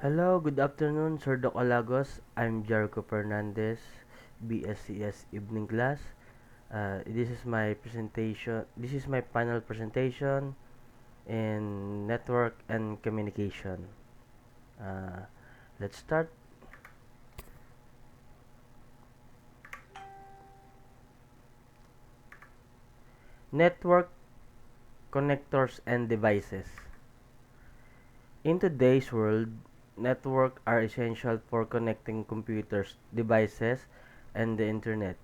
Hello, good afternoon, Sir Doc Alagos. I'm Jericho Fernandez, BSCS Evening Class. This is my presentation. This is my panel presentation in network and communication. Uh, let's start. Network connectors and devices. In today's world, networks are essential for connecting computers, devices, and the internet.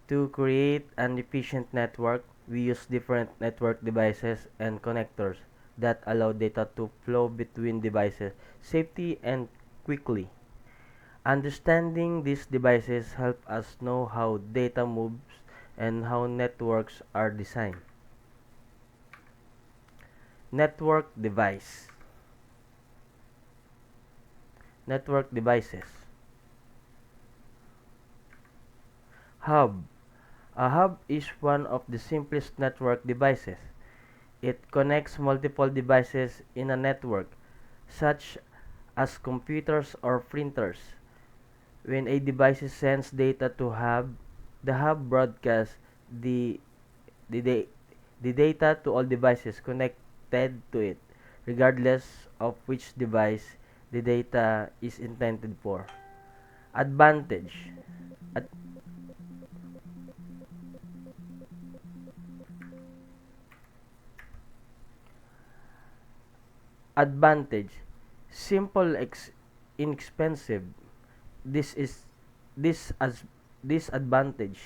To create an efficient network, we use different network devices and connectors that allow data to flow between devices safely and quickly. Understanding these devices help us know how data moves and how networks are designed. Network device. Network devices. Hub. A hub is one of the simplest network devices. It connects multiple devices in a network, such as computers or printers. When a device sends data to hub, the hub broadcasts the, the, da- the data to all devices connected to it, regardless of which device the data is intended for. Advantage. Ad- Advantage. Simple, inexpensive. This is this as disadvantage.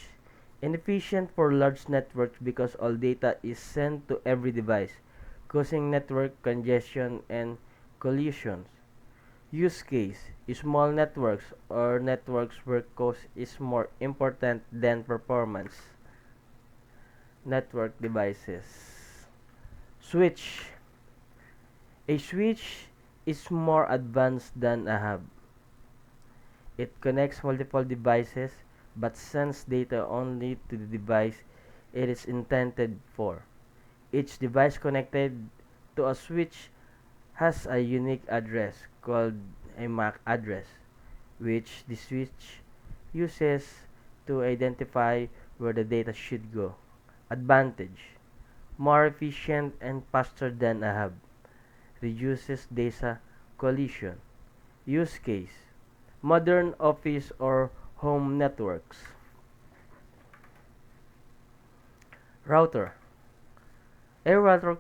Inefficient for large networks because all data is sent to every device, causing network congestion and collisions. Use case: small networks or networks where cost is more important than performance. Network devices. Switch. A switch is more advanced than a hub. It connects multiple devices but sends data only to the device it is intended for. Each device connected to a switch has a unique address called a MAC address, which the switch uses to identify where the data should go. Advantage: more efficient and faster than a hub. Reduces data collision. Use case: modern office or home networks. Router. A router,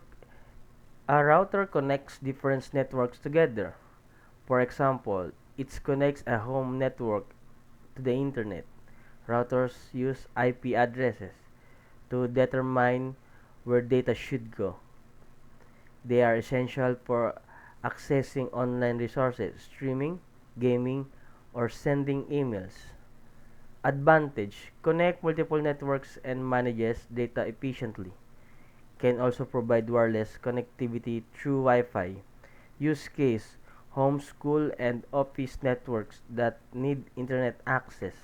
a router connects different networks together. For example, it connects a home network to the internet. Routers use IP addresses to determine where data should go. They are essential for accessing online resources, streaming, gaming, or sending emails. Advantage: connect multiple networks and manages data efficiently. Can also provide wireless connectivity through Wi-Fi. Use case: home, school, and office networks that need internet access.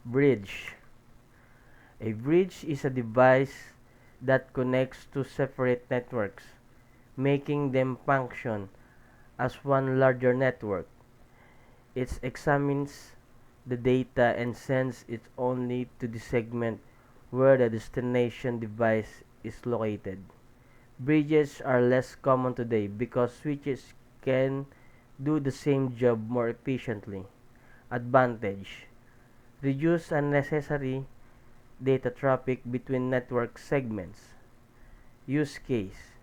Bridge. A bridge is a device that connects two separate networks, making them function as one larger network. It examines the data and sends it only to the segment where the destination device is located. Bridges are less common today because switches can do the same job more efficiently. Advantage: reduce unnecessary data traffic between network segments. Use case: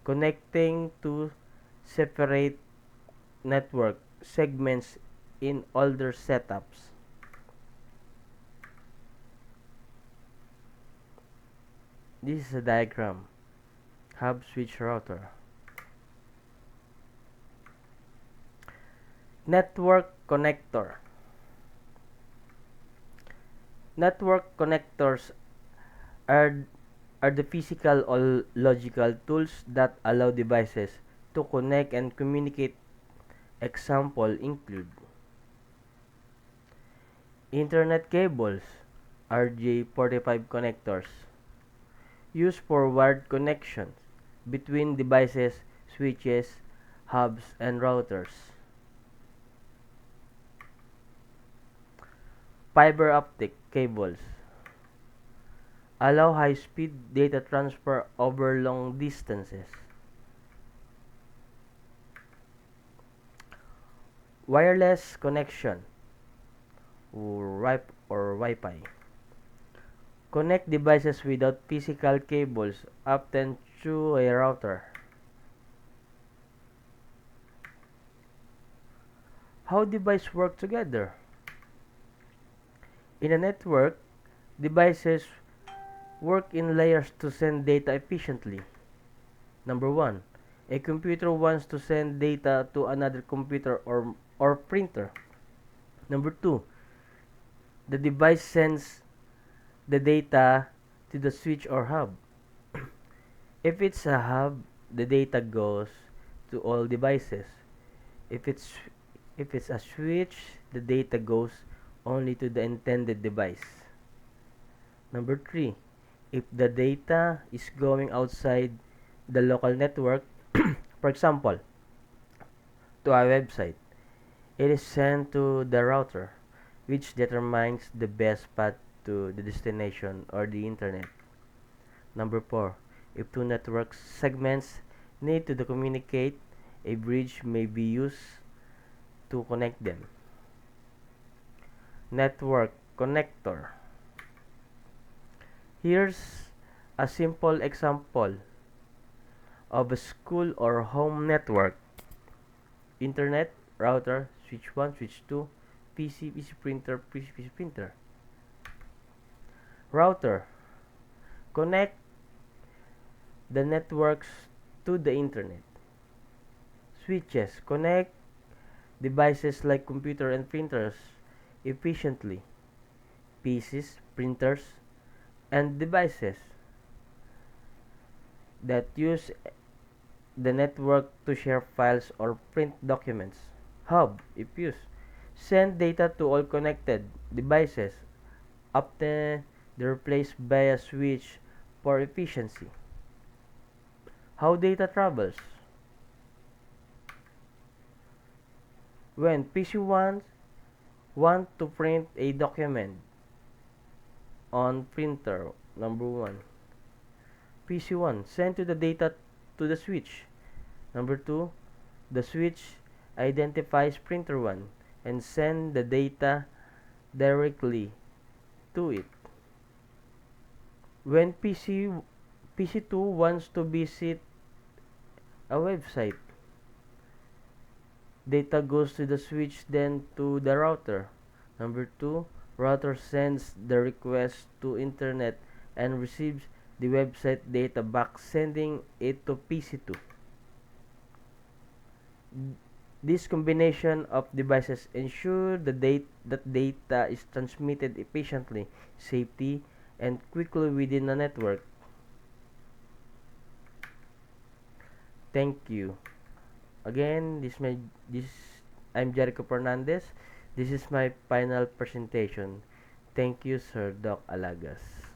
connecting to separate network segments in older setups. This is a diagram. Hub switch router. Network connector. Network connectors are, are the physical or logical tools that allow devices to connect and communicate. Example include Internet cables, RJ45 connectors, used for wired connections between devices. switches, hubs, and routers. Fiber optic cables allow high-speed data transfer over long distances. Wireless connection or Wi-Fi connect devices without physical cables, often through a router. How devices work together? In a network, devices work in layers to send data efficiently. Number 1. A computer wants to send data to another computer or printer. Number 2. The device sends the data to the switch or hub. If it's a hub, the data goes to all devices. If it's if it's a switch, the data goes only to the intended device. Number 3. If the data is going outside the local network, for example, to a website, it is sent to the router, which determines the best path to the destination or the internet. Number 4. If two network segments need to communicate, a bridge may be used to connect them. Network connector. Here's a simple example of a school or home network. Internet, router, switch 1, switch 2, PC printer, PC printer. Router. Connect the networks to the internet. Switches. Connect devices like computer and printers efficiently. PCs, printers, and devices that use the network to share files or print documents. Hub, if used, send data to all connected devices, often they're replaced by a switch for efficiency. How data travels? When PC want to print a document on printer, number 1. PC1 send to the data to the switch. Number 2, the switch identifies printer 1 and send the data directly to it. When PC2 wants to visit a website, data goes to the switch then to the router. Number 2, router sends the request to internet and receives the website data back, sending it to PC2. This combination of devices ensure that data is transmitted efficiently, safely, and quickly within a network. Thank you. Again, I'm Jericho Fernandez. This is my final presentation. Thank you, Sir Doc Alagas.